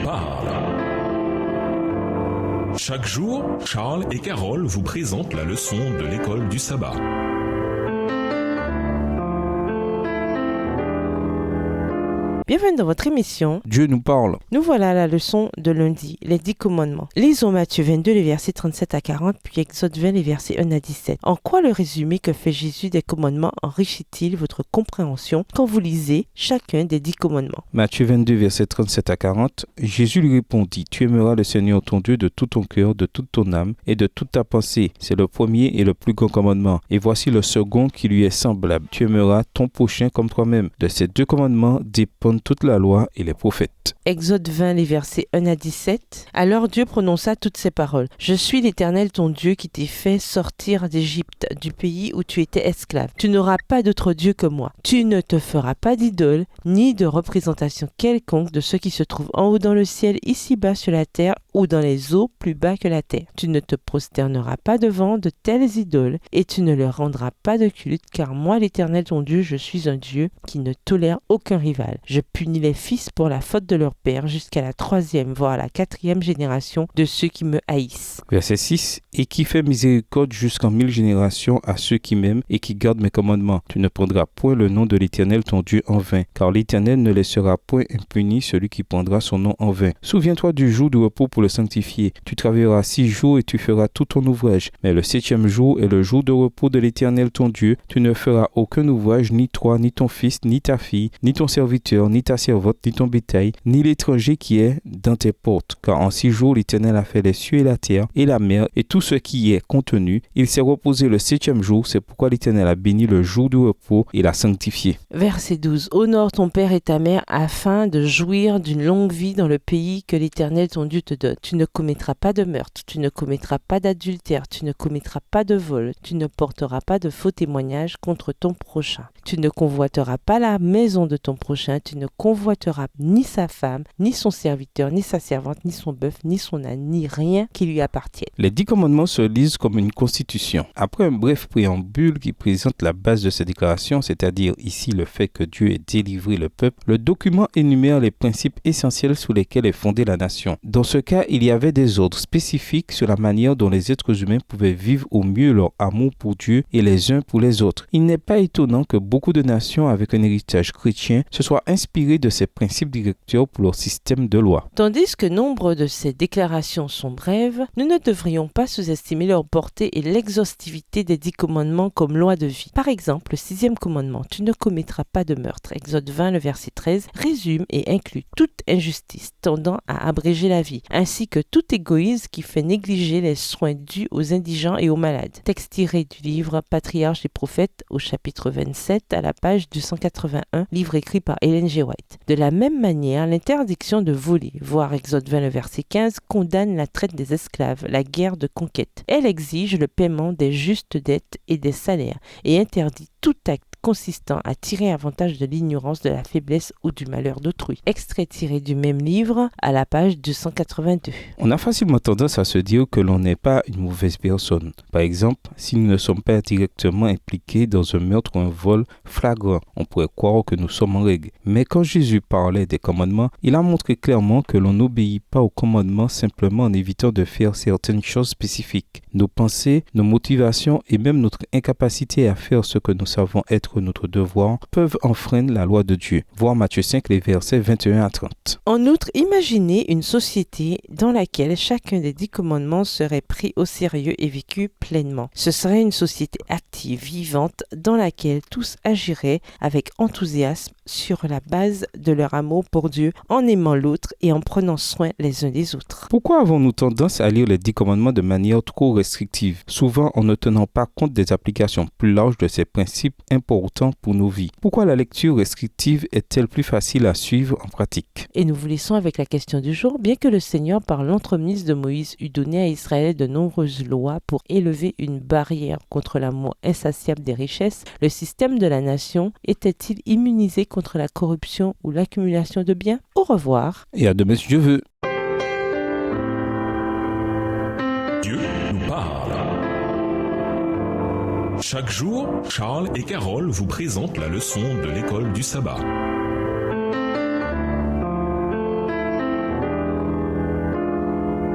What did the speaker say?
parle. Chaque jour, Charles et Carole vous présentent la leçon de l'école du sabbat. Bienvenue dans votre émission Dieu nous parle. Nous voilà à la leçon de lundi, les 10 commandements. Lisons Matthieu 22, les versets 37 à 40, puis Exode 20, les versets 1 à 17. En quoi le résumé que fait Jésus des commandements enrichit-il votre compréhension quand vous lisez chacun des 10 commandements? Matthieu 22, versets 37 à 40. Jésus lui répondit, tu aimeras le Seigneur ton Dieu de tout ton cœur, de toute ton âme et de toute ta pensée. C'est le premier et le plus grand commandement. Et voici le second qui lui est semblable. Tu aimeras ton prochain comme toi-même. De ces deux commandements dépendent toute la loi et les prophètes. Exode 20, les versets 1 à 17. Alors Dieu prononça toutes ces paroles. Je suis l'Éternel ton Dieu qui t'ai fait sortir d'Égypte, du pays où tu étais esclave. Tu n'auras pas d'autre Dieu que moi. Tu ne te feras pas d'idole, ni de représentation quelconque de ce qui se trouve en haut dans le ciel, ici-bas sur la terre, ou dans les eaux plus bas que la terre. Tu ne te prosterneras pas devant de telles idoles, et tu ne leur rendras pas de culte, car moi, l'Éternel ton Dieu, je suis un Dieu qui ne tolère aucun rival. Je punis les fils pour la faute de leur père jusqu'à la 3e, voire la 4e génération de ceux qui me haïssent. Verset 6. Et qui fait miséricorde jusqu'en 1000 générations à ceux qui m'aiment et qui gardent mes commandements. Tu ne prendras point le nom de l'Éternel ton Dieu en vain, car l'Éternel ne laissera point impuni celui qui prendra son nom en vain. Souviens-toi du jour du repos pour le sanctifier. Tu travailleras 6 jours et tu feras tout ton ouvrage. Mais le 7e jour est le jour de repos de l'Éternel ton Dieu. Tu ne feras aucun ouvrage, ni toi, ni ton fils, ni ta fille, ni ton serviteur, ni ta servante, ni ton bétail, ni l'étranger qui est dans tes portes. Car en 6 jours, l'Éternel a fait les cieux et la terre, et la mer, et tout ce qui y est contenu. Il s'est reposé le 7e jour, c'est pourquoi l'Éternel a béni le jour du repos et l'a sanctifié. Verset 12. Honore ton père et ta mère afin de jouir d'une longue vie dans le pays que l'Éternel ton Dieu te donne. Tu ne commettras pas de meurtre, tu ne commettras pas d'adultère, tu ne commettras pas de vol, tu ne porteras pas de faux témoignages contre ton prochain. Tu ne convoiteras pas la maison de ton prochain, tu ne convoiteras ni sa femme, ni son serviteur, ni sa servante, ni son bœuf, ni son âne, ni rien qui lui appartienne. Les 10 commandements se lisent comme une constitution. Après un bref préambule qui présente la base de ces déclarations, c'est-à-dire ici le fait que Dieu ait délivré le peuple, le document énumère les principes essentiels sur lesquels est fondée la nation. Dans ce cas, il y avait des ordres spécifiques sur la manière dont les êtres humains pouvaient vivre au mieux leur amour pour Dieu et les uns pour les autres. Il n'est pas étonnant que beaucoup de nations avec un héritage chrétien se soient inspirées de ces principes directeurs pour leur système de loi. Tandis que nombre de ces déclarations sont brèves, nous ne devrions pas sous-estimer leur portée et l'exhaustivité des 10 commandements comme loi de vie. Par exemple, le 6e commandement, tu ne commettras pas de meurtre, Exode 20, le verset 13, résume et inclut toute injustice tendant à abréger la vie, ainsi que tout égoïsme qui fait négliger les soins dus aux indigents et aux malades. Texte tiré du livre Patriarches et prophètes au chapitre 27 à la page 281, livre écrit par Ellen G. White. De la même manière, l'interdiction de voler, voir Exode 20 le verset 15, condamne la traite des esclaves, la guerre de conquête. Elle exige le paiement des justes dettes et des salaires et interdit tout acte consistant à tirer avantage de l'ignorance, de la faiblesse ou du malheur d'autrui. Extrait tiré du même livre à la page 282. On a facilement tendance à se dire que l'on n'est pas une mauvaise personne. Par exemple, si nous ne sommes pas directement impliqués dans un meurtre ou un vol flagrant, on pourrait croire que nous sommes en règle. Mais quand Jésus parlait des commandements, il a montré clairement que l'on n'obéit pas aux commandements simplement en évitant de faire certaines choses spécifiques. Nos pensées, nos motivations et même notre incapacité à faire ce que nous savons être notre devoir peuvent enfreindre la loi de Dieu. Voir Matthieu 5, les versets 21 à 30. En outre, imaginez une société dans laquelle chacun des 10 commandements serait pris au sérieux et vécu pleinement. Ce serait une société active, vivante, dans laquelle tous agiraient avec enthousiasme sur la base de leur amour pour Dieu, en aimant l'autre et en prenant soin les uns des autres. Pourquoi avons-nous tendance à lire les 10 commandements de manière trop restrictive, souvent en ne tenant pas compte des applications plus larges de ces principes importants pour nos vies? Pourquoi la lecture restrictive est-elle plus facile à suivre en pratique? Et nous vous laissons avec la question du jour. Bien que le Seigneur, par l'entremise de Moïse, eût donné à Israël de nombreuses lois pour élever une barrière contre l'amour insatiable des richesses, le système de la nation était-il immunisé contre la corruption ou l'accumulation de biens? Au revoir. Et à demain si Dieu veut. Dieu nous parle. Chaque jour, Charles et Carole vous présentent la leçon de l'école du sabbat.